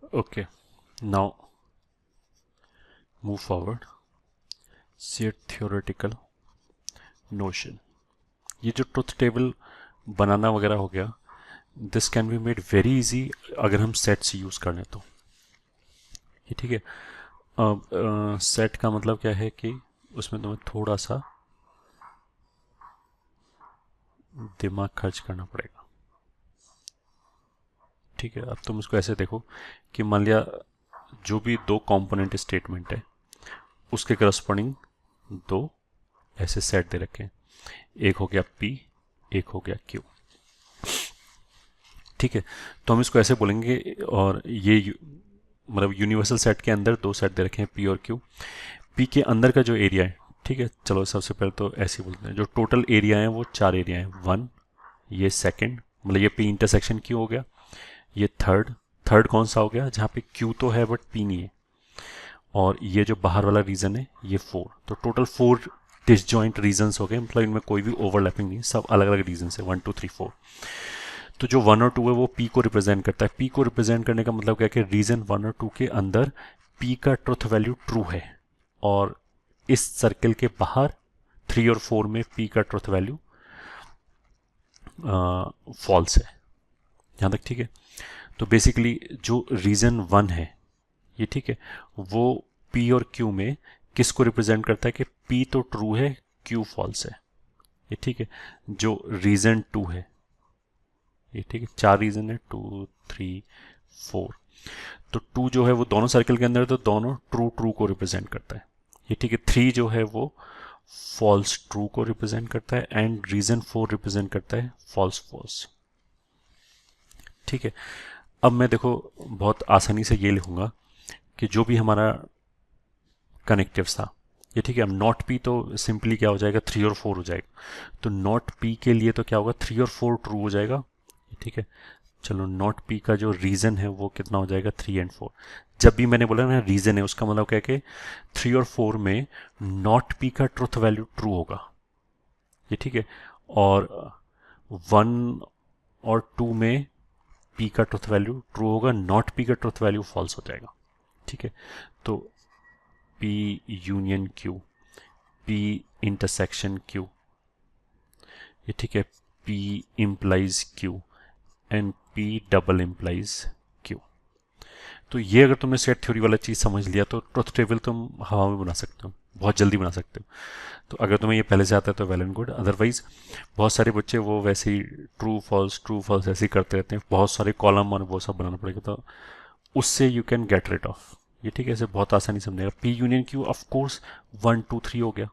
Okay, now move forward. See a theoretical notion. ये जो truth table बनाना वगैरह हो गया, this can be made very easy अगर हम सेट्स यूज कर लें तो। ये ठीक है। अब सेट का मतलब क्या है कि उसमें तुम्हें थोड़ा सा दिमाग खर्च करना पड़ेगा। ठीक है, अब तुम इसको ऐसे देखो कि मान लिया जो भी दो कंपोनेंट स्टेटमेंट है उसके करस्पॉन्डिंग दो ऐसे सेट दे रखे हैं। एक हो गया P, एक हो गया Q। ठीक है, तो हम इसको ऐसे बोलेंगे, और ये मतलब यूनिवर्सल सेट के अंदर दो सेट दे रखे हैं P और Q। P के अंदर का जो एरिया है, ठीक है, चलो सबसे पहले तो ऐसे ही बोलते हैं, जो टोटल एरिया है वो चार एरिया है। वन, ये सेकंड, मतलब ये P इंटरसेक्शन Q हो गया। ये थर्ड, थर्ड कौन सा हो गया जहाँ पे Q तो है बट P नहीं है। और ये जो बाहर वाला रीजन है ये फोर। तो टोटल फोर डिसजॉइंट रीजन्स हो गए, मतलब इनमें कोई भी ओवरलैपिंग नहीं, सब अलग अलग रीजन है, 1 2 3 4। तो जो 1 और 2 है वो P को रिप्रेजेंट करता है। P को रिप्रेजेंट करने का मतलब क्या है कि रीजन 1 और 2 के अंदर P का ट्रुथ वैल्यू ट्रू है, और इस सर्कल के बाहर 3 और 4 में P का ट्रुथ वैल्यू फॉल्स है। यहाँ तक ठीक है। तो बेसिकली जो रीजन 1 है ये ठीक है, वो P और Q में किसको रिप्रेजेंट करता है कि P तो ट्रू है, Q फॉल्स है। ये ठीक है। जो रीजन 2 है ये ठीक है, चार रीजन है, 2 3 4। तो 2 जो है वो दोनों सर्कल के अंदर, तो दोनों ट्रू ट्रू को रिप्रेजेंट करता है। ये ठीक है। 3 जो है वो फॉल्स ट्रू को रिप्रेजेंट करता है, एंड रीजन 4 रिप्रेजेंट करता है फॉल्स फॉल्स। ठीक है। अब मैं देखो बहुत आसानी से ये लिखूंगा कि जो भी हमारा कनेक्टिव था ये ठीक है। अब नॉट पी तो सिंपली क्या हो जाएगा, 3 और 4 हो जाएगा। तो नॉट पी के लिए तो क्या होगा, 3 और 4 ट्रू हो जाएगा। ठीक है, चलो नॉट पी का जो रीजन है वो कितना हो जाएगा, 3 एंड 4। जब भी मैंने बोला ना रीजन है, उसका मतलब क्या है कि 3 और 4 में नॉट पी का ट्रुथ वैल्यू ट्रू होगा। ये ठीक है। और 1 और 2 में पी का ट्रुथ वैल्यू ट्रू होगा, नॉट पी का ट्रुथ वैल्यू फॉल्स हो जाएगा। ठीक है। तो P union Q, P intersection Q, ये ठीक है, P implies Q and P double implies Q। तो ये अगर तुमने सेट थ्योरी वाला चीज़ समझ लिया तो ट्रुथ टेबल तुम हवा में बना सकते हो, बहुत जल्दी बना सकते हो। तो अगर तुम्हें ये पहले से आता है तो वेल एंड गुड, अदरवाइज बहुत सारे बच्चे वो वैसे ही ट्रू फॉल्स ऐसे ही करते रहते हैं, बहुत सारे कॉलम और वो सब बनाना पड़ेगा, तो उससे you can get rid of. ये ठीक है, ऐसे बहुत आसानी समझेगा। P union Q of course 1 2 3 हो गया,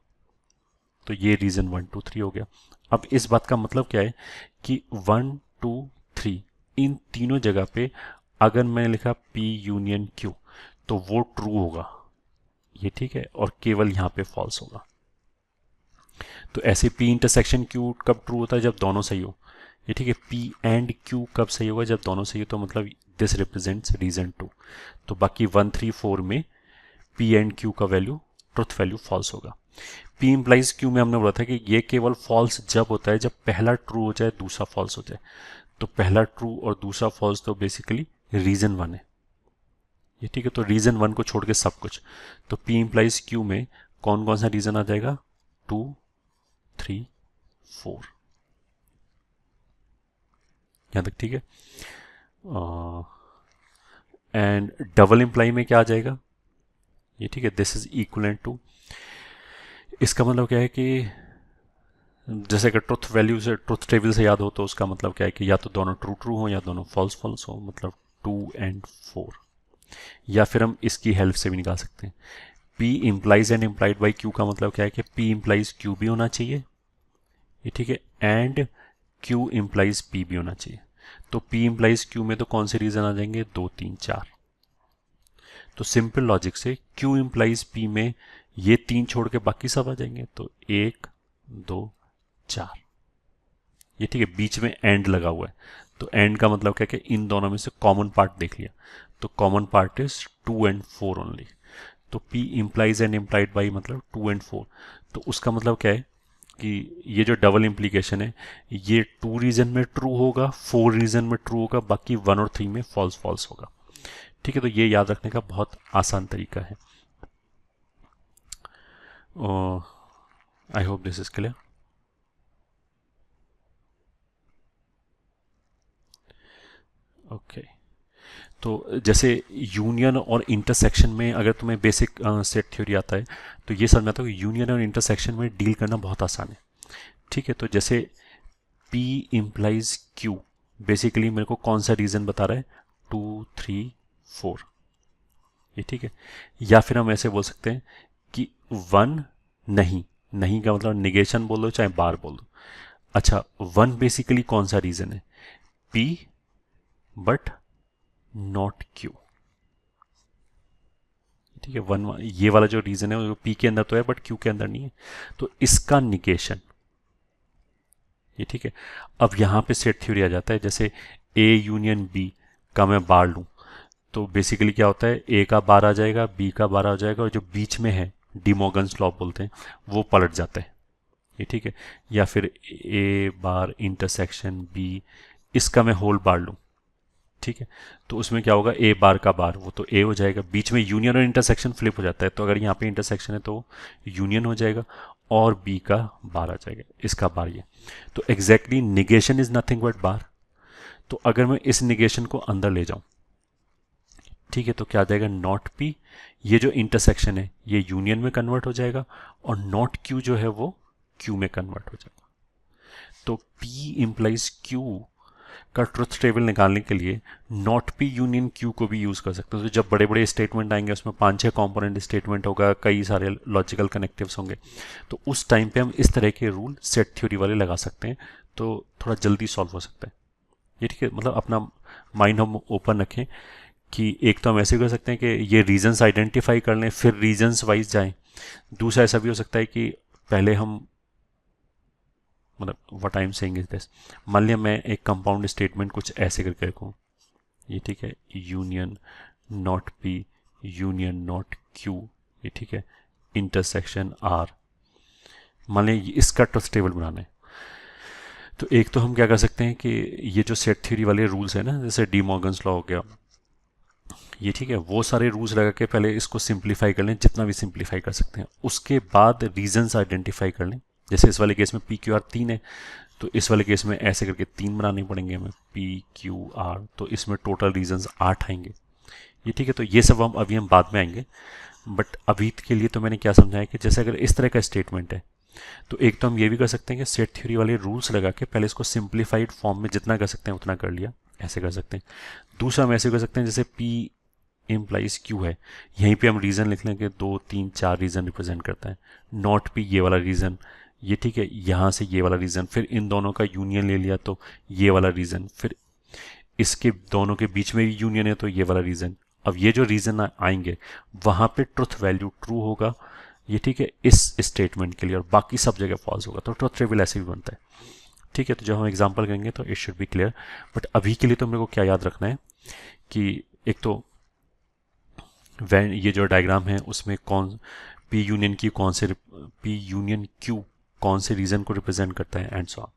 तो ये रीजन 1 2 3 हो गया। अब इस बात का मतलब क्या है कि 1 2 3 इन तीनों जगह पे अगर मैंने लिखा P यूनियन Q तो वो ट्रू होगा, ये ठीक है, और केवल यहाँ पे फॉल्स होगा। तो ऐसे P इंटरसेक्शन Q कब ट्रू होता है, जब दोनों सही हो। ये ठीक है। P एंड Q कब सही होगा, जब दोनों सही हो, तो मतलब दिस रिप्रेजेंट्स रीजन 2। तो बाकी 1 3 4 में P एंड Q का वैल्यू ट्रुथ वैल्यू फॉल्स होगा। P इम्प्लाइज Q में हमने बोला था कि ये केवल फॉल्स जब होता है जब पहला ट्रू हो जाए दूसरा फॉल्स हो जाए। तो पहला ट्रू और दूसरा फॉल्स तो बेसिकली रीजन 1 है। ये ठीक है। तो रीजन 1 को छोड़ के सब कुछ, तो P इम्प्लाइज Q में कौन कौन सा रीजन आ जाएगा, 2 3 4। यहाँ तक ठीक है। एंड डबल इम्प्लाई में क्या आ जाएगा, ये ठीक है, दिस इज इक्वलेंट टू। इसका मतलब क्या है कि जैसे अगर ट्रुथ वैल्यू से ट्रुथ टेबल से याद हो तो उसका मतलब क्या है कि या तो दोनों ट्रू ट्रू हो या दोनों फॉल्स फॉल्स हो, मतलब 2 एंड 4। या फिर हम इसकी हेल्प से भी निकाल सकते हैं। P implies and implied by Q का मतलब क्या है कि P इम्प्लाइज Q भी होना चाहिए, ये ठीक है, एंड Q इम्प्लाइज P भी होना चाहिए। तो P इम्प्लाइज Q में तो कौन से रीजन आ जाएंगे, 2 3 4। तो सिंपल लॉजिक से Q इम्प्लाइज P में ये 3 छोड़ के बाकी सब आ जाएंगे, तो 1 2 4। ये ठीक है, बीच में एंड लगा हुआ है, तो एंड का मतलब क्या है कि इन दोनों में से कॉमन पार्ट देख लिया, तो common part is 2 and 4 only. तो P implies and implied by मतलब 2 एंड 4। तो उसका मतलब क्या है कि ये जो डबल इम्प्लीकेशन है ये 2 रीजन में ट्रू होगा, 4 रीजन में ट्रू होगा, बाकी 1 और 3 में फॉल्स फॉल्स होगा। ठीक है, तो ये याद रखने का बहुत आसान तरीका है। I hope this is clear. Okay, तो जैसे यूनियन और इंटरसेक्शन में अगर तुम्हें बेसिक सेट थ्योरी आता है तो ये समझ में आता है कि यूनियन और इंटरसेक्शन में डील करना बहुत आसान है। ठीक है, तो जैसे P इम्प्लाइज Q, बेसिकली मेरे को कौन सा रीजन बता रहा है, 2 3 4, ये ठीक है। या फिर हम ऐसे बोल सकते हैं कि 1 नहीं, नहीं का मतलब निगेशन बोल दो चाहे बार बोल दो। अच्छा, 1 बेसिकली कौन सा रीजन है, P बट नॉट Q। ठीक है, 1 ये वाला जो रीजन है वो P के अंदर तो है बट Q के अंदर नहीं है, तो इसका निगेशन, ये ठीक है। अब यहाँ पे सेट थ्योरी आ जाता है, जैसे A यूनियन B का मैं बार लूँ तो बेसिकली क्या होता है, A का बार आ जाएगा, B का बार आ जाएगा, और जो बीच में है डी मॉर्गन्स लॉ बोलते हैं वो पलट जाता है, ये ठीक है। या फिर A बार इंटरसेक्शन B, इसका मैं होल बार लूँ, ठीक है, तो उसमें क्या होगा, A बार का बार वो तो A हो जाएगा, बीच में यूनियन और इंटरसेक्शन फ्लिप हो जाता है, तो अगर यहाँ पे इंटरसेक्शन है तो यूनियन हो जाएगा और B का बार आ जाएगा, इसका बार ये। तो exactly negation is nothing but bar. तो अगर मैं इस निगेशन को अंदर ले जाऊं, ठीक है, तो क्या आ जाएगा, नॉट P, ये जो इंटरसेक्शन है ये यूनियन में कन्वर्ट हो जाएगा और नॉट Q जो है वो Q में कन्वर्ट हो जाएगा। तो P इंप्लाइज Q का ट्रुथ टेबल निकालने के लिए नॉट P यूनियन Q को भी यूज कर सकते हो। तो जब बड़े बड़े स्टेटमेंट आएंगे उसमें 5-6 कंपोनेंट स्टेटमेंट होगा, कई सारे लॉजिकल कनेक्टिव्स होंगे, तो उस टाइम पे हम इस तरह के रूल सेट थ्योरी वाले लगा सकते हैं, तो थोड़ा जल्दी सॉल्व हो सकता है, ये ठीक है। मतलब अपना माइंड हम ओपन रखें कि एक तो हम ऐसे कर सकते हैं कि ये रीजंस आइडेंटिफाई कर लें फिर रीजंस वाइज जाएं। दूसरा ऐसा भी हो सकता है कि पहले हम, मतलब what I am saying is this, मान लिया मैं एक कंपाउंड स्टेटमेंट कुछ ऐसे करके रखूँ, ये ठीक है, union not P union not Q, ये ठीक है, इंटरसेक्शन R, मान लिया इसका ट्रुथ टेबल बनाना है। तो एक तो हम क्या कर सकते हैं कि ये जो सेट थ्योरी वाले रूल्स है ना, जैसे डी मॉर्गन्स लॉ हो गया, ये ठीक है, वो सारे रूल्स लगा के पहले इसको सिंप्लीफाई कर लें, जितना भी सिंप्लीफाई कर सकते हैं, उसके बाद रीजंस आइडेंटिफाई कर लें। जैसे इस वाले केस में PQR 3 है, तो इस वाले केस में ऐसे करके 3 बनाने पड़ेंगे हमें, PQR, तो इसमें टोटल रीजंस 8 आएंगे, ये ठीक है। तो ये सब हम बाद में आएंगे, बट अभी के लिए तो मैंने क्या समझाया कि जैसे अगर इस तरह का स्टेटमेंट है तो एक तो हम ये भी कर सकते हैं कि सेट थ्योरी वाले रूल्स लगा के पहले इसको सिंप्लीफाइड फॉर्म में जितना कर सकते हैं उतना कर लिया, ऐसे कर सकते हैं। दूसरा हम ऐसे कर सकते हैं, जैसे P इम्प्लाइज Q है, यहीं पे हम रीजन लिख लें कि 2 3 4 रीजन रिप्रेजेंट करता है, नॉट P ये वाला रीजन, ये ठीक है, यहाँ से ये वाला रीजन, फिर इन दोनों का यूनियन ले लिया तो ये वाला रीजन, फिर इसके दोनों के बीच में भी यूनियन है तो ये वाला रीजन। अब ये जो रीजन आएंगे वहां पे ट्रुथ वैल्यू ट्रू होगा, ये ठीक है, इस स्टेटमेंट के लिए, और बाकी सब जगह फॉल्स होगा, तो ट्रुथ टेबल ऐसे भी बनता है, ठीक है। तो जब हम एग्जांपल करेंगे तो it should be clear, but अभी के लिए तो मेरे को क्या याद रखना है कि एक तो वैन, ये जो डायग्राम है उसमें कौन P यूनियन Q कौन से रीजन को रिप्रेजेंट करता है एंड सो ऑन,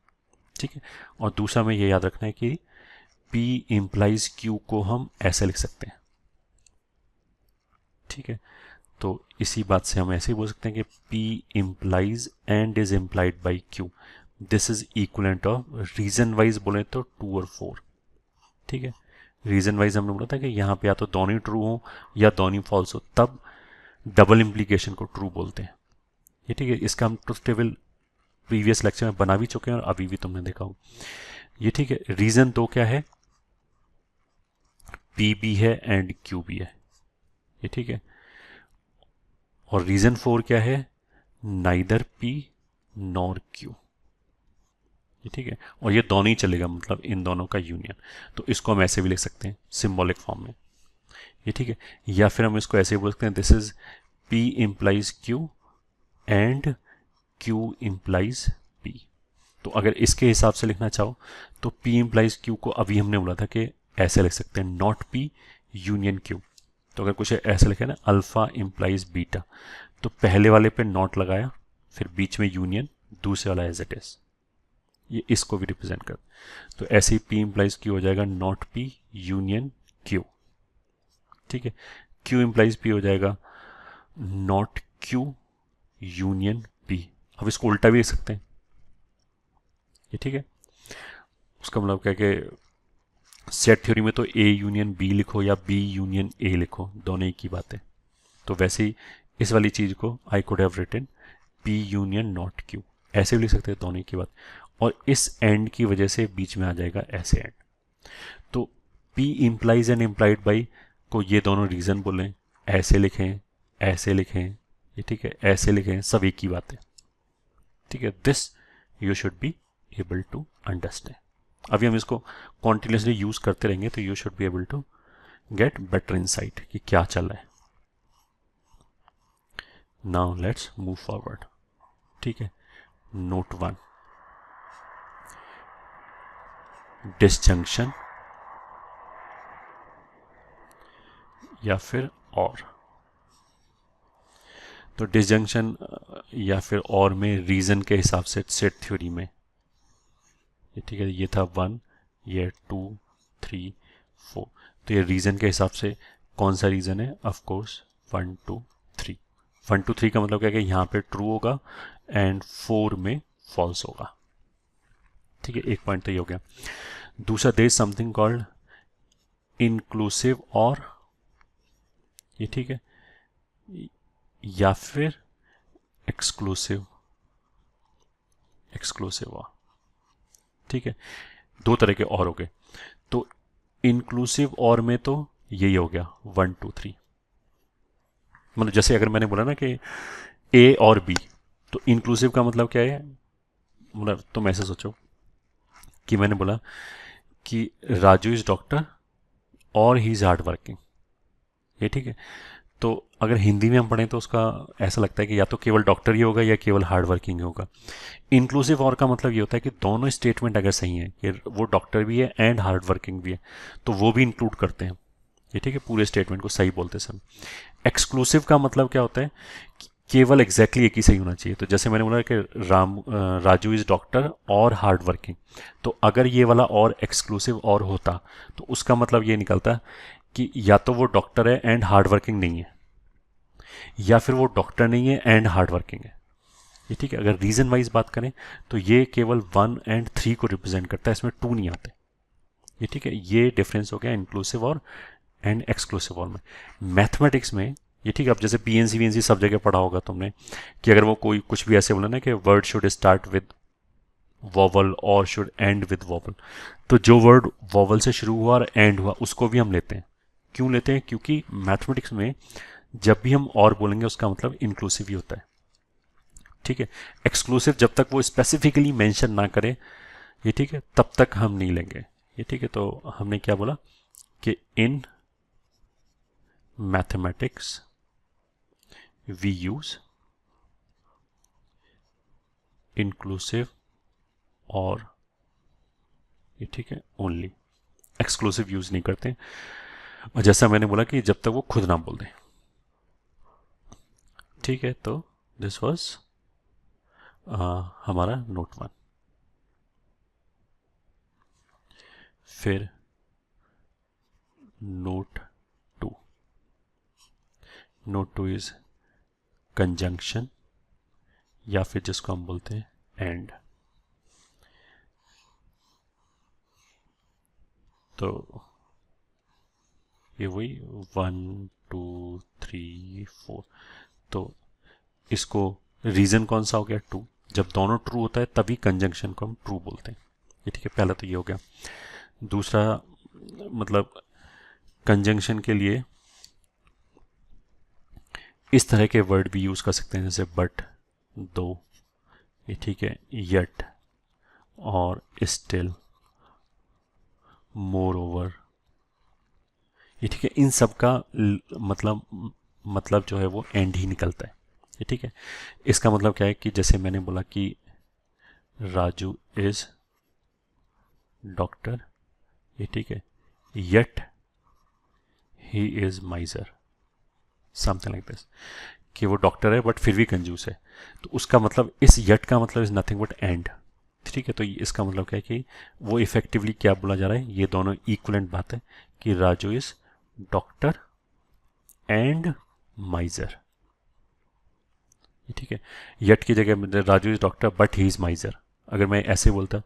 ठीक है। और दूसरा में ये याद रखना है कि P इम्प्लाइज Q को हम ऐसे लिख सकते हैं, ठीक है। तो इसी बात से हम ऐसे ही बोल सकते हैं कि P implies and is implied by Q, this is equivalent of, region wise बोले तो 2 और 4, ठीक है। रीजन वाइज हमने बोला था कि यहाँ पे या तो दोनों ही ट्रू हो या दोनों ही फॉल्स हो, तब डबल इम्प्लीकेशन को ट्रू बोलते हैं, ये ठीक है। इसका हम ट्रुथ टेबल प्रीवियस लेक्चर में बना भी चुके हैं और अभी भी तुमने देखा हो, ये ठीक है। रीजन 2 क्या है, P भी है एंड Q भी है, ये ठीक है। और रीजन 4 क्या है, नाइदर P नॉर Q, ये ठीक है। और ये दोनों ही चलेगा, मतलब इन दोनों का यूनियन, तो इसको हम ऐसे भी लिख सकते हैं सिंबॉलिक फॉर्म में, ये ठीक है। या फिर हम इसको ऐसे बोल सकते हैं, this is P implies Q and Q implies P। तो अगर इसके हिसाब से लिखना चाहो तो P इम्प्लाइज Q को अभी हमने बोला था कि ऐसे लिख सकते हैं, नॉट P यूनियन Q। तो अगर कुछ ऐसे लिखे ना, अल्फा इम्प्लाइज बीटा, तो पहले वाले पे नॉट लगाया, फिर बीच में यूनियन, दूसरे वाला एज इट इज, ये इसको भी रिप्रेजेंट कर, तो ऐसे ही P इम्प्लाइज Q हो जाएगा नॉट P यूनियन Q, ठीक है, Q इम्प्लाइज P हो जाएगा नॉट Q यूनियन P। अब इसको उल्टा भी लिख सकते हैं, ये ठीक है। उसका मतलब क्या कि सेट थ्योरी में तो A यूनियन B लिखो या B यूनियन A लिखो, दोनों एक ही बात है। तो वैसे ही इस वाली चीज़ को I could have written P union not Q, ऐसे भी लिख सकते हैं, दोनों एक ही बात। और इस एंड की वजह से बीच में आ जाएगा ऐसे एंड। तो P implies and implied by को ये दोनों रीजन बोलें, ऐसे लिखें, ऐसे लिखें, ये ठीक है, ऐसे लिखें, सब एक ही बात है, ठीक है। This you should be able to understand. अभी हम इसको कॉन्टिन्यूसली यूज करते रहेंगे तो you should be able to get better insight कि क्या चल रहा है। नाउ लेट्स मूव फॉरवर्ड, ठीक है। नोट 1, डिसजंक्शन या फिर और। तो डिसजंक्शन या फिर और में रीजन के हिसाब से सेट थ्योरी में, ये ठीक है, ये था 1, ये 2, 3, 4। तो ये रीजन के हिसाब से कौन सा रीजन है, ऑफ कोर्स 1, 2, 3। 1, 2, 3 का मतलब क्या है कि यहाँ पे ट्रू होगा एंड 4 में फॉल्स होगा, ठीक है। एक पॉइंट तो ये हो गया। दूसरा, there is something called inclusive or, ये ठीक है, या फिर एक्सक्लूसिव और, ठीक है। दो तरह के और हो गए। तो इंक्लूसिव और में तो यही हो गया 1, 2, 3। मतलब जैसे अगर मैंने बोला ना कि A और B, तो इंक्लूसिव का मतलब क्या है, मतलब तुम ऐसे सोचो कि मैंने बोला कि राजू इज डॉक्टर और ही इज हार्ड वर्किंग, ये ठीक है। तो अगर हिंदी में हम पढ़ें तो उसका ऐसा लगता है कि या तो केवल डॉक्टर ही होगा या केवल हार्ड वर्किंग ही होगा। इंक्लूसिव और का मतलब ये होता है कि दोनों स्टेटमेंट अगर सही है कि वो डॉक्टर भी है एंड हार्ड वर्किंग भी है, तो वो भी इंक्लूड करते हैं, ये ठीक है, पूरे स्टेटमेंट को सही बोलते समय। एक्सक्लूसिव का मतलब क्या होता है कि केवल एग्जैक्टली एक ही सही होना चाहिए। तो जैसे मैंने बोला कि राजू इज डॉक्टर और हार्ड वर्किंग, तो अगर ये वाला और एक्सक्लूसिव और होता तो उसका मतलब ये निकलता कि या तो वो डॉक्टर है एंड हार्ड वर्किंग नहीं है, या फिर वो डॉक्टर नहीं है एंड हार्ड वर्किंग है, ये ठीक है। अगर रीजन वाइज बात करें तो ये केवल 1 एंड 3 को रिप्रेजेंट करता है, इसमें 2 नहीं आते, ये ठीक है। ये डिफरेंस हो गया इंक्लूसिव और एंड एक्सक्लूसिव और में। मैथमेटिक्स में ये ठीक है, अब जैसे पीएनसी वीएनसी सब जगह पढ़ा होगा तुमने कि अगर वो कोई कुछ भी ऐसे बोला ना कि word should start with vowel और शुड एंड विद वॉवल, तो जो वर्ड वॉवल से शुरू हुआ और एंड हुआ उसको भी हम लेते हैं। क्यों लेते हैं, क्योंकि मैथमेटिक्स में जब भी हम और बोलेंगे उसका मतलब इंक्लूसिव ही होता है, ठीक है। एक्सक्लूसिव जब तक वो स्पेसिफिकली मेंशन ना करे, ये ठीक है, तब तक हम नहीं लेंगे, ये ठीक है। तो हमने क्या बोला कि in mathematics we use inclusive or, ये ठीक है, ओनली। एक्सक्लूसिव यूज नहीं करते। और जैसा मैंने बोला कि जब तक वो खुद ना बोल दें, ठीक है। तो दिस वाज हमारा नोट 1। फिर नोट 2, नोट 2 इज कंजंक्शन या फिर जिसको हम बोलते हैं एंड। तो ये वही 1, 2, 3, 4। तो इसको रीजन कौन सा हो गया, 2। जब दोनों ट्रू होता है तभी कंजंक्शन को हम ट्रू बोलते हैं, ये ठीक है। पहला तो ये हो गया। दूसरा, मतलब कंजंक्शन के लिए इस तरह के वर्ड भी यूज कर सकते हैं, जैसे बट, दो, ये ठीक है, यट और स्टिल, मोर ओवर, ये ठीक है। इन सब का मतलब जो है वो एंड ही निकलता है, ये ठीक है। इसका मतलब क्या है कि जैसे मैंने बोला कि राजू इज डॉक्टर, ये ठीक है, yet he is माइजर, something like this, कि वो डॉक्टर है बट फिर भी कंजूस है। तो उसका मतलब, इस येट का मतलब इज नथिंग बट एंड, ठीक है। तो इसका मतलब क्या है कि वो इफेक्टिवली क्या बोला जा रहा है, ये दोनों इक्वलेंट बात है कि राजू इज डॉक्टर एंड माइजर, ठीक है। यट की जगह Raju is doctor but he is माइजर, अगर मैं ऐसे बोलता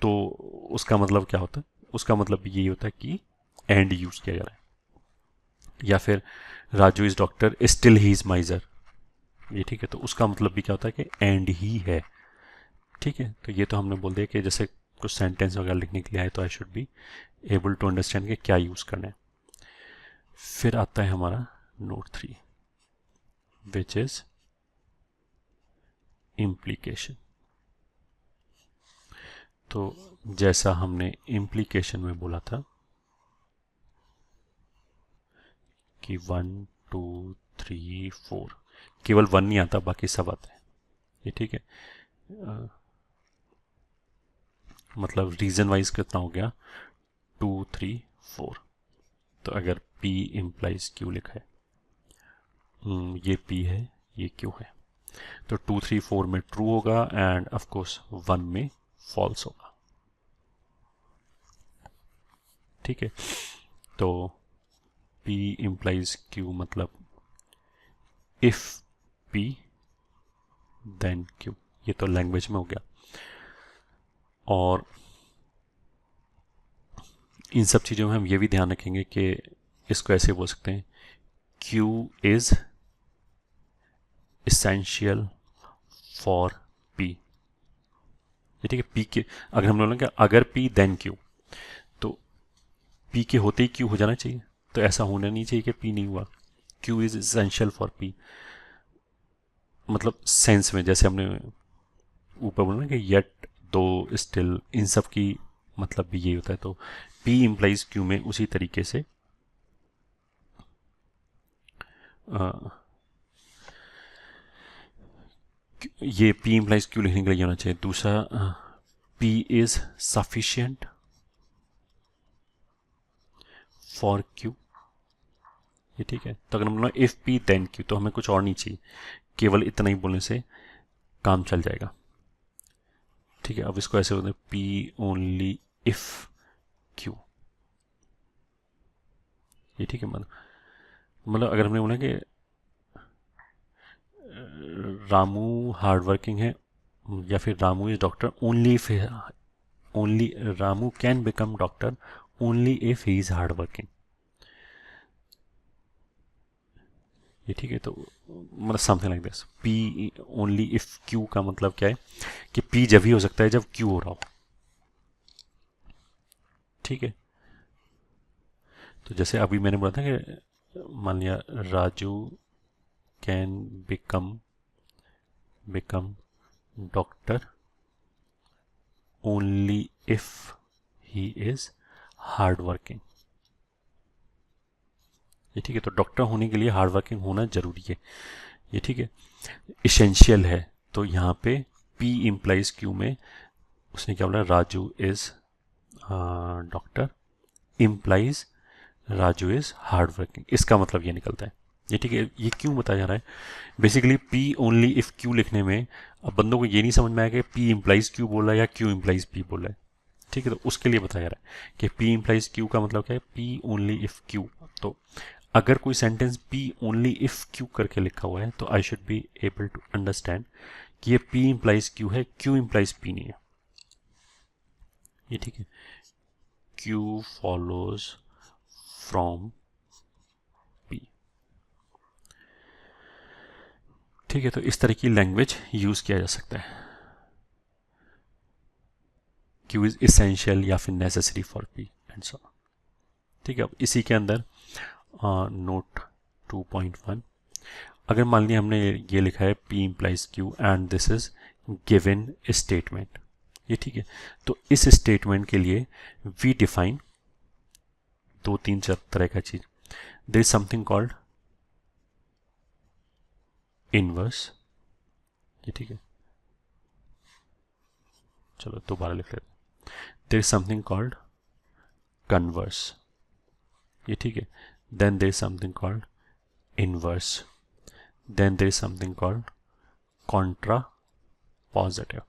तो उसका मतलब क्या होता है, उसका मतलब ये होता है कि एंड यूज किया जा रहा है। या फिर Raju is doctor still he is माइजर, ये ठीक है, तो उसका मतलब भी क्या होता है कि एंड ही है, ठीक है। तो ये तो हमने बोल दिया कि जैसे कुछ सेंटेंस वगैरह लिखने के लिए आए तो I should be able to understand कि क्या यूज करना है। फिर आता है हमारा नोट 3 विच इज इम्प्लीकेशन। तो जैसा हमने इम्प्लीकेशन में बोला था कि 1 2 3 4, केवल 1 नहीं आता, बाकी सब आता है, ये ठीक है। मतलब रीजन वाइज कितना हो गया, 2 3 4। तो अगर P इम्प्लाइज Q लिखा है, ये P है ये Q है, तो 2 3 4 में ट्रू होगा एंड ऑफ कोर्स 1 में फॉल्स होगा, ठीक है। तो P इम्प्लाइज Q मतलब इफ P देन Q, ये तो लैंग्वेज में हो गया। और इन सब चीज़ों में हम ये भी ध्यान रखेंगे कि इसको ऐसे बोल सकते हैं, Q is essential for P, ये ठीक है। P के अगर हम बोलेंगे अगर P देन Q, तो P के होते ही Q हो जाना चाहिए, तो ऐसा होना नहीं चाहिए कि P नहीं हुआ। Q is essential for P, मतलब सेंस में, जैसे हमने ऊपर बोला ना कि येट दो स्टिल, इन सब की मतलब भी ये होता है। तो P इम्प्लाइज Q में उसी तरीके से ये P इम्प्लाइज Q लिखने के लिए होना चाहिए। दूसरा P is sufficient for Q, ये ठीक है। तो अगर हम बोला इफ P देन Q, तो हमें कुछ और नहीं चाहिए, केवल इतना ही बोलने से काम चल जाएगा, ठीक है। अब इसको ऐसे बोलते हैं P ओनली इफ Q, ये ठीक है। मतलब अगर हमने बोला कि रामू हार्ड वर्किंग है, या फिर Ramu is doctor only if, only Ramu can become doctor only if he is hard working, ये ठीक है। तो मतलब something like this, P only if Q का मतलब क्या है कि P जब ही हो सकता है जब Q हो रहा हो, ठीक है। तो जैसे अभी मैंने बोला था कि मान लिया Raju can become doctor only if he is hard working, ये ठीक है। तो डॉक्टर होने के लिए हार्ड वर्किंग होना जरूरी है, ये ठीक है, इसेंशियल है। तो यहाँ पे P इम्प्लाइज Q में उसने क्या बोला, Raju is doctor implies Raju is hard working, इसका मतलब ये निकलता है, ये ठीक है। ये क्यों बताया जा रहा है, basically P only if Q लिखने में अब बंदों को ये नहीं समझ में आया कि P इम्प्लाइज Q बोल रहा है या Q इम्प्लाइज P बोल रहा है, ठीक है। तो उसके लिए बताया जा रहा है कि P इम्प्लाइज Q का मतलब क्या है, P ओनली इफ Q। तो अगर कोई sentence P only if Q करके लिखा हुआ है तो I should be able to understand कि ये P इम्प्लाइज Q है, Q इम्प्लाइज P नहीं है, ये ठीक है। Q फॉलोज फ्रॉम P, ठीक है। तो इस तरह की लैंग्वेज यूज किया जा सकता है, Q इज इसेंशियल या फिर necessary for P and so, ठीक है। अब इसी के अंदर नोट 2.1, अगर मान लिया हमने ये लिखा है P implies Q and this is given statement, ये ठीक है। तो इस स्टेटमेंट के लिए वी डिफाइन 2 3 4 तरह का चीज, there is something called inverse, ये ठीक है। चलो दोबारा लिख लेते हैं, there is something called converse, ये ठीक है। Then there is something called inverse, then there is something called contrapositive,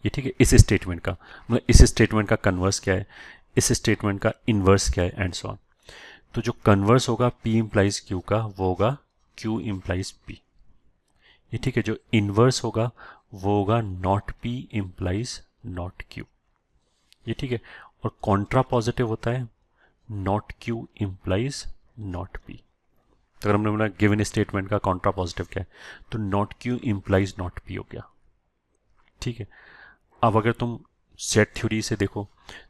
ये ठीक है। इस स्टेटमेंट का मतलब इस स्टेटमेंट का कन्वर्स क्या है, इस स्टेटमेंट का इनवर्स क्या है एंड सो ऑन। तो जो कन्वर्स होगा P इम्प्लाइज Q का वो होगा Q इम्प्लाइज P। ये ठीक है। जो इनवर्स होगा वो होगा not P implies not Q। ये ठीक है। और कॉन्ट्रा पॉजिटिव होता है not Q implies not P। तो अगर हमने बोला गिवन स्टेटमेंट का कॉन्ट्रा पॉजिटिव क्या है, तो not Q implies not P हो गया। ठीक है। अब अगर तुम सेट थ्योरी से देखो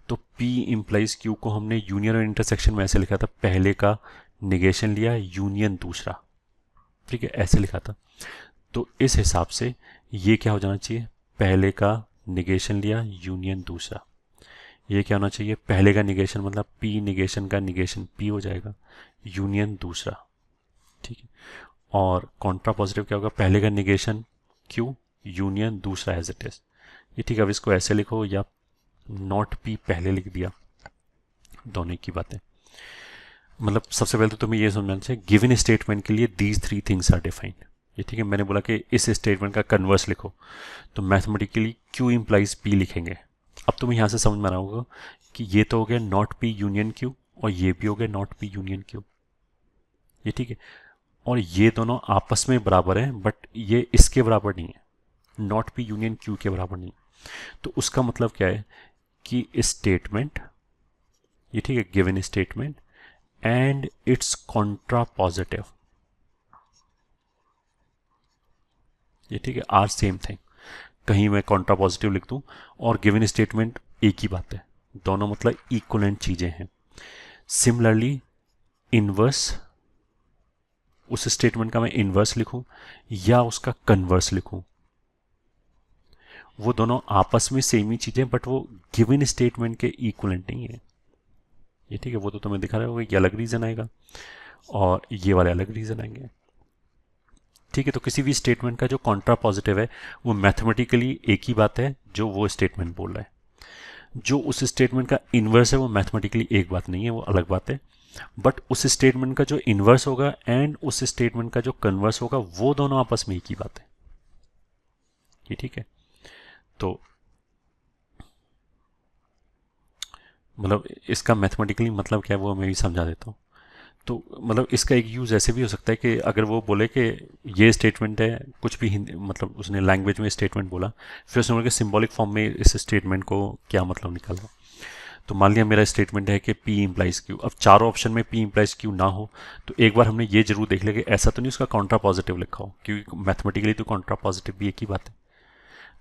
तो P इम्प्लाइज Q को हमने यूनियन और इंटरसेक्शन में ऐसे लिखा था, पहले का निगेशन लिया यूनियन दूसरा। ठीक है, ऐसे लिखा था। तो इस हिसाब से ये क्या हो जाना चाहिए, पहले का निगेशन लिया यूनियन दूसरा। ये क्या होना चाहिए, पहले का निगेशन मतलब P निगेशन का निगेशन P हो जाएगा, यूनियन दूसरा। ठीक है। और कॉन्ट्रा पॉजिटिव क्या होगा, पहले का निगेशन Q यूनियन दूसरा एज इट इज। ये ठीक है। अब इसको ऐसे लिखो या नॉट P पहले लिख दिया, दोनों की बातें। मतलब सबसे पहले तो तुम्हें ये समझना चाहिए गिवन स्टेटमेंट के लिए these three things are defined. ये ठीक है। मैंने बोला कि इस स्टेटमेंट का कन्वर्स लिखो, तो मैथमेटिकली Q इम्प्लाइज P लिखेंगे। अब तुम्हें यहाँ से समझ में आ रहा होगा कि ये तो हो गया नॉट P यूनियन Q और ये भी हो गया नॉट P यूनियन Q। ये ठीक है। और ये दोनों आपस में बराबर हैं, बट ये इसके बराबर नहीं है, नॉट P यूनियन Q के बराबर नहीं। तो उसका मतलब क्या है कि स्टेटमेंट, ये ठीक है, given statement and it's Contra positive, ये ठीक है, आर सेम थिंग। कहीं मैं कॉन्ट्रा पॉजिटिव लिख दूं और गिवन स्टेटमेंट एक ही बात है, दोनों मतलब इक्वलेंट चीजें हैं। सिमिलरली इनवर्स, उस स्टेटमेंट का मैं इनवर्स लिखूं या उसका कन्वर्स लिखूं, वो दोनों आपस में सेम ही चीजें, बट वो गिवन स्टेटमेंट के इक्वलेंट नहीं है। ये ठीक है। वो तो तुम्हें दिखा रहा होगा, ये अलग रीजन आएगा और ये वाले अलग रीजन आएंगे। ठीक है। तो किसी भी स्टेटमेंट का जो कॉन्ट्रा पॉजिटिव है वो मैथमेटिकली एक ही बात है जो वो स्टेटमेंट बोल रहा है। जो उस स्टेटमेंट का इनवर्स है वो मैथमेटिकली एक बात नहीं है, वो अलग बात है। बट उस स्टेटमेंट का जो इनवर्स होगा एंड उस स्टेटमेंट का जो कन्वर्स होगा वो दोनों आपस में एक ही बात है। ये ठीक है। तो मतलब इसका मैथमेटिकली मतलब क्या है वो मैं भी समझा देता हूँ। तो मतलब इसका एक यूज़ ऐसे भी हो सकता है कि अगर वो बोले कि ये स्टेटमेंट है, कुछ भी हिंदी मतलब उसने लैंग्वेज में स्टेटमेंट बोला, फिर उसने बोला कि सिंबॉलिक फॉर्म में इस स्टेटमेंट को क्या मतलब निकाला। तो मान लिया मेरा स्टेटमेंट है कि P इम्प्लाइज Q। अब चारों ऑप्शन में P इम्प्लाइज Q ना हो तो एक बार हमने ये जरूर देख लिया कि ऐसा तो नहीं उसका कॉन्ट्रा पॉजिटिव लिखा हो, क्योंकि मैथमेटिकली तो कॉन्ट्रा पॉजिटिव भी एक ही बात है।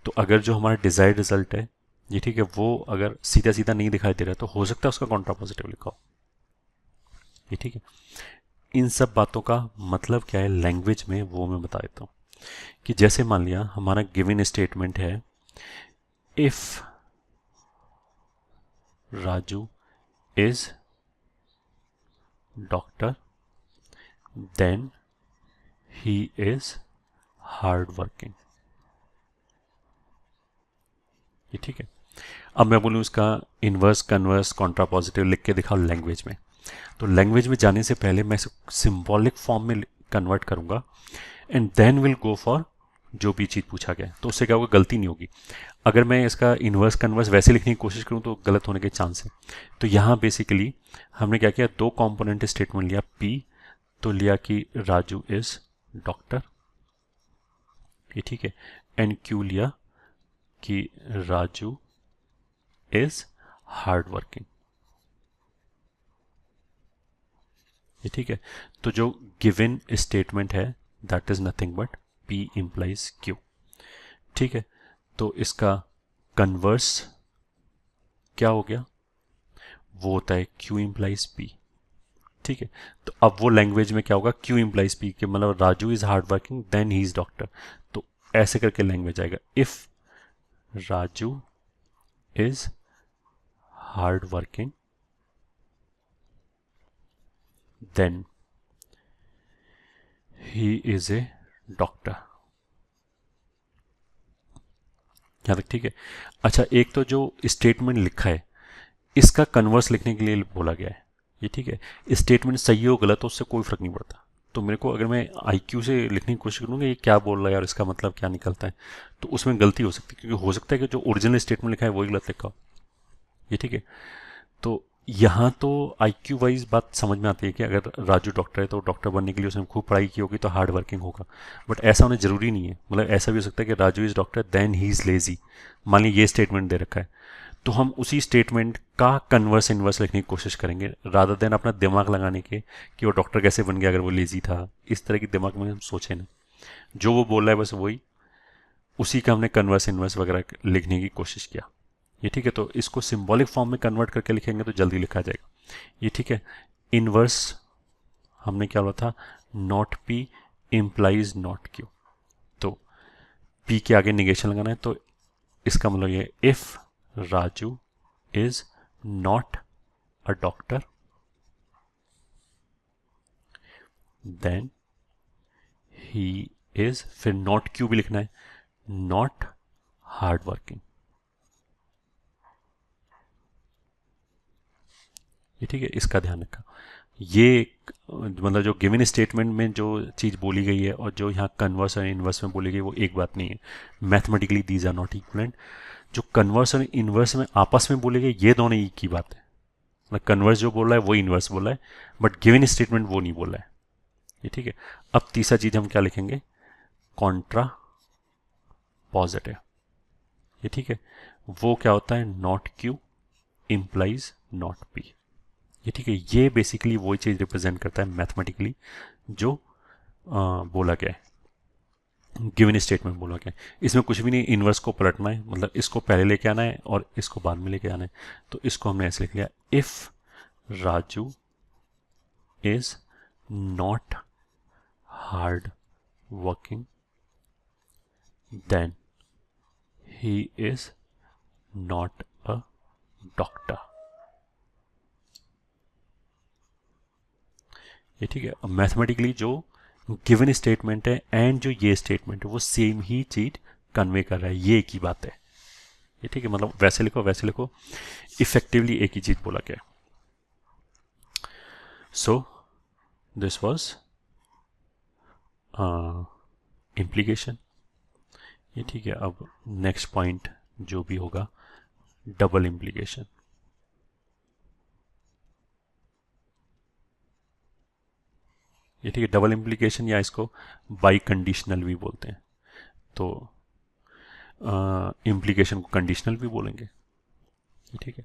तो अगर जो हमारा डिजायर्ड रिजल्ट है, ये ठीक है, वो अगर सीधा सीधा नहीं दिखाई दे रहा तो हो सकता है उसका कॉन्ट्रा पॉजिटिव लिखा हो। ये ठीक है। इन सब बातों का मतलब क्या है लैंग्वेज में, वो मैं बता देता हूँ। कि जैसे मान लिया हमारा गिवन स्टेटमेंट है, if Raju is doctor then he is hard working. ये ठीक है। अब मैं बोलूँ इसका इनवर्स कन्वर्स कॉन्ट्रा पॉजिटिव लिख के दिखाओ लैंग्वेज में, तो लैंग्वेज में जाने से पहले मैं सिंबॉलिक फॉर्म में कन्वर्ट करूंगा and then will go for जो भी चीज़ पूछा गया। तो उससे क्या होगा, गलती नहीं होगी। अगर मैं इसका इनवर्स कन्वर्स वैसे लिखने की कोशिश करूं तो गलत होने के चांस है। तो यहाँ बेसिकली हमने क्या किया, दो कंपोनेंट स्टेटमेंट लिया, P तो लिया कि राजू इज डॉक्टर, ये ठीक है, एंड Q लिया कि राजू इज हार्ड वर्किंग। ये ठीक है। तो जो गिवन स्टेटमेंट है that is nothing but P implies Q। ठीक है। तो इसका कन्वर्स क्या हो गया, वो होता है Q इम्प्लाइज P। ठीक है। तो अब वो लैंग्वेज में क्या होगा, Q इम्प्लाइज P के मतलब Raju is hard working then he is doctor. तो ऐसे करके लैंग्वेज आएगा, if Raju is hard working then he is a doctor. यहाँ तक ठीक है। अच्छा, एक तो जो स्टेटमेंट लिखा है इसका कन्वर्स लिखने के लिए बोला गया है। ये ठीक है। स्टेटमेंट सही हो गलत हो उससे कोई फर्क नहीं पड़ता। तो मेरे को अगर मैं IQ से लिखने की कोशिश करूँगा ये क्या बोल रहा है यार, इसका मतलब क्या निकलता है, तो उसमें गलती हो सकती है, क्योंकि हो सकता है कि जो ओरिजिनल स्टेटमेंट लिखा है वही गलत लिखा हो। ये ठीक है। तो यहाँ तो IQ वाइज बात समझ में आती है कि अगर राजू डॉक्टर है तो डॉक्टर बनने के लिए उसने खूब पढ़ाई की होगी तो हार्ड वर्किंग होगा, बट ऐसा होना जरूरी नहीं है। मतलब ऐसा भी हो सकता है कि Raju is doctor then he is lazy, मान लीजिए ये स्टेटमेंट दे रखा है, तो हम उसी स्टेटमेंट का कन्वर्स इन्वर्स लिखने की कोशिश करेंगे रादर देन अपना दिमाग लगाने के कि वो डॉक्टर कैसे बन गया अगर वो लेजी था। इस तरह की दिमाग में हम सोचे ना, जो वो बोल रहा है बस वही, उसी का हमने कन्वर्स इन्वर्स वगैरह लिखने की कोशिश किया। ये ठीक है, तो इसको सिंबॉलिक फॉर्म में कन्वर्ट करके लिखेंगे तो जल्दी लिखा जाएगा। ये ठीक है। इनवर्स हमने क्या बोला था, not P implies not Q, तो पी के आगे निगेशन लगाना है, तो इसका मतलब ये if Raju is not a doctor then he is, फिर नॉट क्यू भी लिखना है, नॉट हार्ड वर्किंग। ये ठीक है, इसका ध्यान रखा। ये मतलब जो गिवन स्टेटमेंट में जो चीज़ बोली गई है और जो यहाँ कन्वर्स और इन्वर्स में बोली गई वो एक बात नहीं है। Mathematically these are not equivalent. जो कन्वर्स और इन्वर्स में आपस में बोले गए ये दोनों एक ही बात है। मतलब कन्वर्स जो बोल रहा है वो इन्वर्स बोल रहा है, बट गिवन स्टेटमेंट वो नहीं बोल रहा है। ये ठीक है। अब तीसरा चीज़ हम क्या लिखेंगे, कॉन्ट्रा पॉजिटिव। ये ठीक है, वो क्या होता है, not Q implies not P. ये ठीक है, ये बेसिकली वही चीज़ रिप्रेजेंट करता है मैथमेटिकली जो बोला गया है, गिवन स्टेटमेंट बोला गया है। इसमें कुछ भी नहीं, इन्वर्स को पलटना है, मतलब इसको पहले लेके आना है और इसको बाद में लेके आना है। तो इसको हमने ऐसे लिख लिया, if Raju is not hard working then he is not a doctor. ये ठीक है, मैथमेटिकली जो गिवन स्टेटमेंट है एंड जो ये स्टेटमेंट है वो सेम ही चीज कन्वे कर रहा है, ये एक ही बात है। ये ठीक है, मतलब वैसे लिखो इफेक्टिवली एक ही चीज बोला गया। So this was implication. ये ठीक है, अब नेक्स्ट पॉइंट जो भी होगा, डबल इम्प्लीकेशन। ये ठीक है, डबल इम्प्लीकेशन या इसको बाई कंडीशनल भी बोलते हैं। तो इम्प्लीकेशन को कंडीशनल भी बोलेंगे। ठीक है,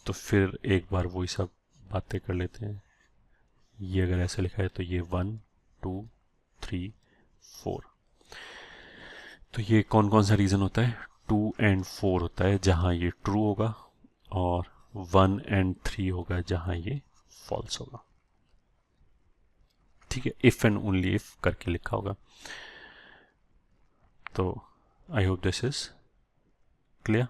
तो फिर एक बार वही सब बातें कर लेते हैं। ये अगर ऐसे लिखा है तो ये 1 2 3 4, तो ये कौन कौन सा रीज़न होता है, 2 एंड 4 होता है जहाँ ये ट्रू होगा, और 1 एंड 3 होगा जहाँ ये फॉल्स होगा। ठीक है, इफ एंड ओनली इफ करके लिखा होगा। तो I hope this is clear.